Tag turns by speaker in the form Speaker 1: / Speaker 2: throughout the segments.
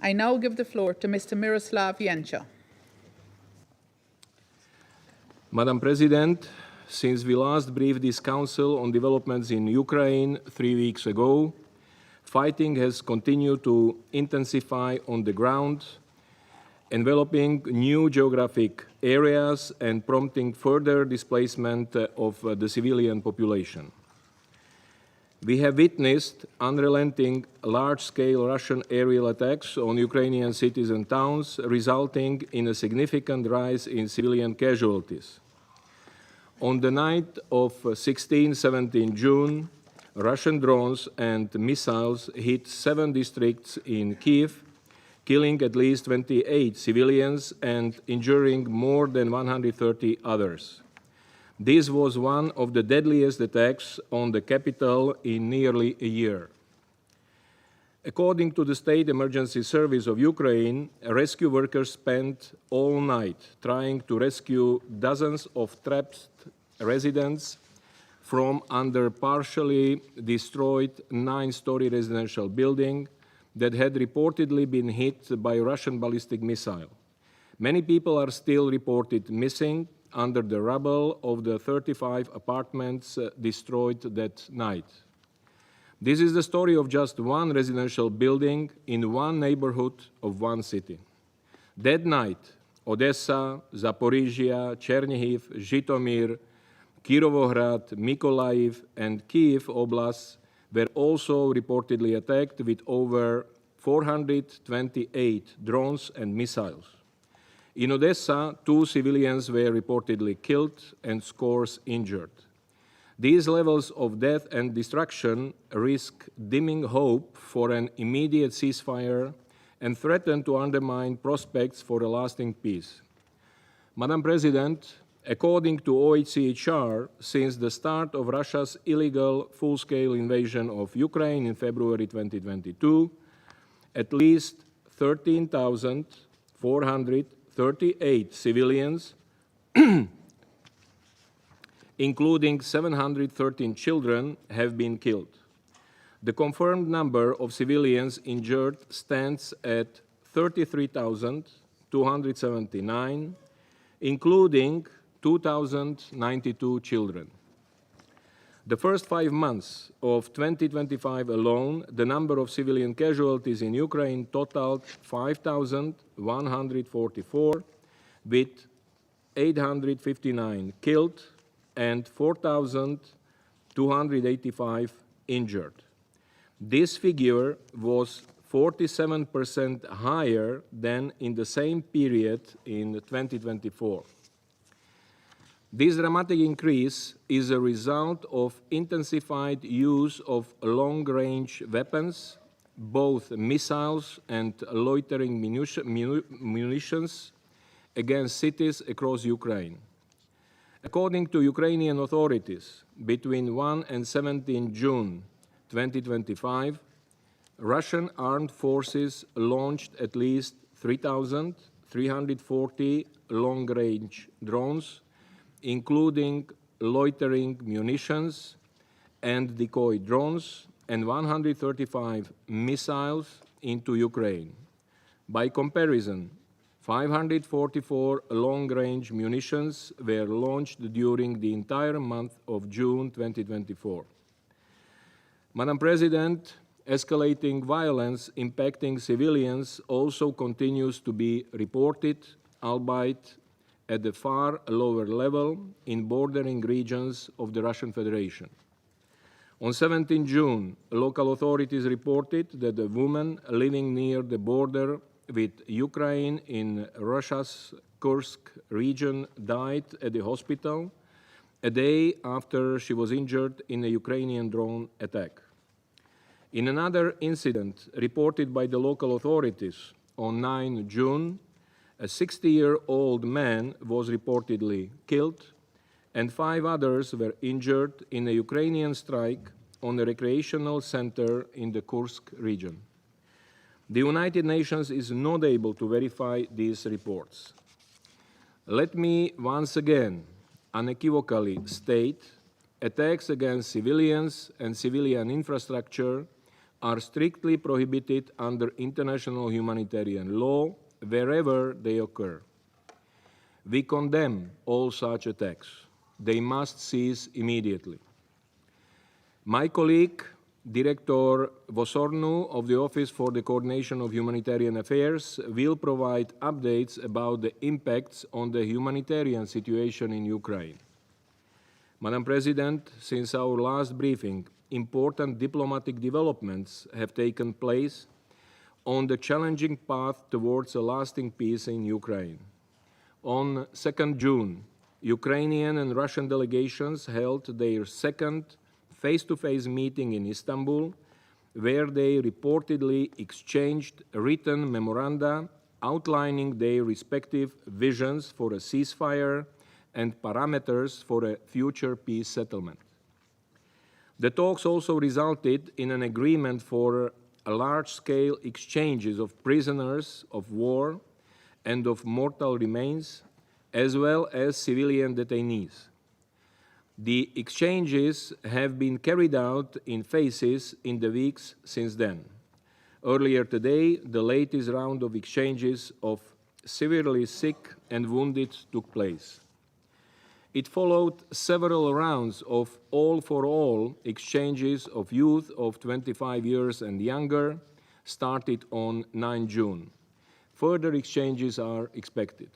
Speaker 1: I now give the floor to Mr. Miroslav Jenča.
Speaker 2: Madam President, since we last briefed this Council on developments in Ukraine 3 weeks ago, fighting has continued to intensify on the ground, enveloping new geographic areas and prompting further displacement of the civilian population. We have witnessed unrelenting large-scale Russian aerial attacks on Ukrainian cities and towns, resulting in a significant rise in civilian casualties. On the night of 16-17 June, Russian drones and missiles hit 7 districts in Kyiv, killing at least 28 civilians and injuring more than 130 others. This was one of the deadliest attacks on the capital in nearly a year. According to the State Emergency Service of Ukraine, rescue workers spent all night trying to rescue dozens of trapped residents from under partially destroyed 9-story residential building that had reportedly been hit by a Russian ballistic missile. Many people are still reported missing under the rubble of the 35 apartments destroyed that night. This is the story of just one residential building in one neighborhood of one city. That night, Odessa, Zaporizhia, Chernihiv, Zhytomyr, Kirovohrad, Mykolaiv, and Kyiv Oblast were also reportedly attacked with over 428 drones and missiles. In Odessa, 2 civilians were reportedly killed and scores injured. These levels of death and destruction risk dimming hope for an immediate ceasefire and threaten to undermine prospects for a lasting peace. Madam President, according to OHCHR, since the start of Russia's illegal full-scale invasion of Ukraine in February 2022, at least 13,438 civilians, including 713 children, have been killed. The confirmed number of civilians injured stands at 33,279, including 2,092 children. The first 5 months of 2025 alone, the number of civilian casualties in Ukraine totaled 5,144, with 859 killed and 4,285 injured. This figure was 47% higher than in the same period in 2024. This dramatic increase is a result of intensified use of long-range weapons, both missiles and loitering munitions, against cities across Ukraine. According to Ukrainian authorities, between 1 and 17 June 2025, Russian armed forces launched at least 3,340 long-range drones, including loitering munitions and decoy drones, and 135 missiles into Ukraine. By comparison, 544 long-range munitions were launched during the entire month of June 2024. Madam President, escalating violence impacting civilians also continues to be reported, albeit at a far lower level in bordering regions of the Russian Federation. On 17 June, local authorities reported that a woman living near the border with Ukraine in Russia's Kursk region died at the hospital a day after she was injured in a Ukrainian drone attack. In another incident reported by the local authorities on 9 June, a 60-year-old man was reportedly killed, and 5 others were injured in a Ukrainian strike on a recreational center in the Kursk region. The United Nations is not able to verify these reports. Let me once again unequivocally state attacks against civilians and civilian infrastructure are strictly prohibited under international humanitarian law wherever they occur. We condemn all such attacks. They must cease immediately. My colleague, Director Vosornu of the Office for the Coordination of Humanitarian Affairs, will provide updates about the impacts on the humanitarian situation in Ukraine. Madam President, since our last briefing, important diplomatic developments have taken place on the challenging path towards a lasting peace in Ukraine. On 2 June, Ukrainian and Russian delegations held their second face-to-face meeting in Istanbul, where they reportedly exchanged written memoranda outlining their respective visions for a ceasefire and parameters for a future peace settlement. The talks also resulted in an agreement for large-scale exchanges of prisoners of war and of mortal remains, as well as civilian detainees. The exchanges have been carried out in phases in the weeks since then. Earlier today, the latest round of exchanges of severely sick and wounded took place. It followed several rounds of all-for-all exchanges of youth of 25 years and younger, started on 9 June. Further exchanges are expected.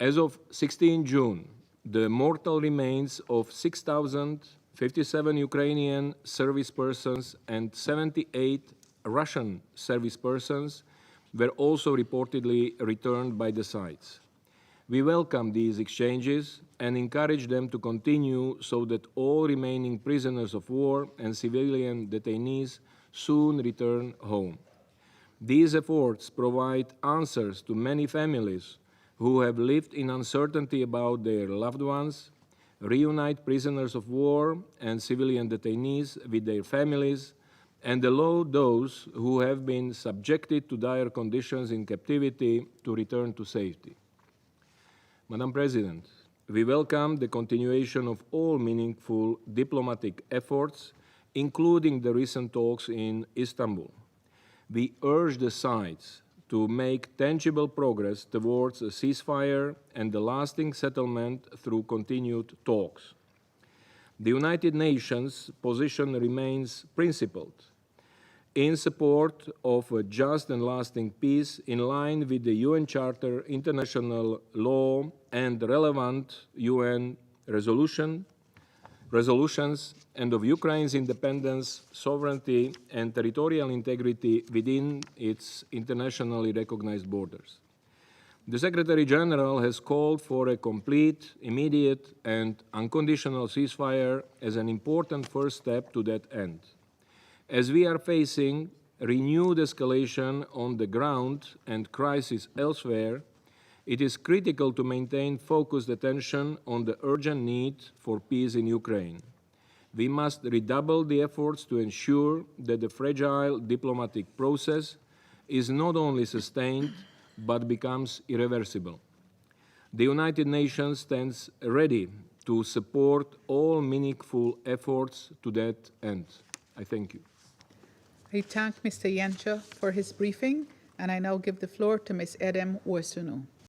Speaker 2: As of 16 June, the mortal remains of 6,057 Ukrainian service persons and 78 Russian service persons were also reportedly returned by the sides. We welcome these exchanges and encourage them to continue so that all remaining prisoners of war and civilian detainees soon return home. These efforts provide answers to many families who have lived in uncertainty about their loved ones, reunite prisoners of war and civilian detainees with their families, and allow those who have been subjected to dire conditions in captivity to return to safety. Madam President, we welcome the continuation of all meaningful diplomatic efforts, including the recent talks in Istanbul. We urge the sides to make tangible progress towards a ceasefire and a lasting settlement through continued talks. The United Nations position remains principled in support of a just and lasting peace in line with the UN Charter, international law, and relevant UN resolutions, and of Ukraine's independence, sovereignty, and territorial integrity within its internationally recognized borders. The Secretary General has called for a complete, immediate, and unconditional ceasefire as an important first step to that end. As we are facing renewed escalation on the ground and crisis elsewhere, it is critical to maintain focused attention on the urgent need for peace in Ukraine. We must redouble the efforts to ensure that the fragile diplomatic process is not only sustained, but becomes irreversible. The United Nations stands ready to support all meaningful efforts to that end. I thank you.
Speaker 1: I thank Mr. Jenča for his briefing, and I now give the floor to Ms. Edem Worsunu.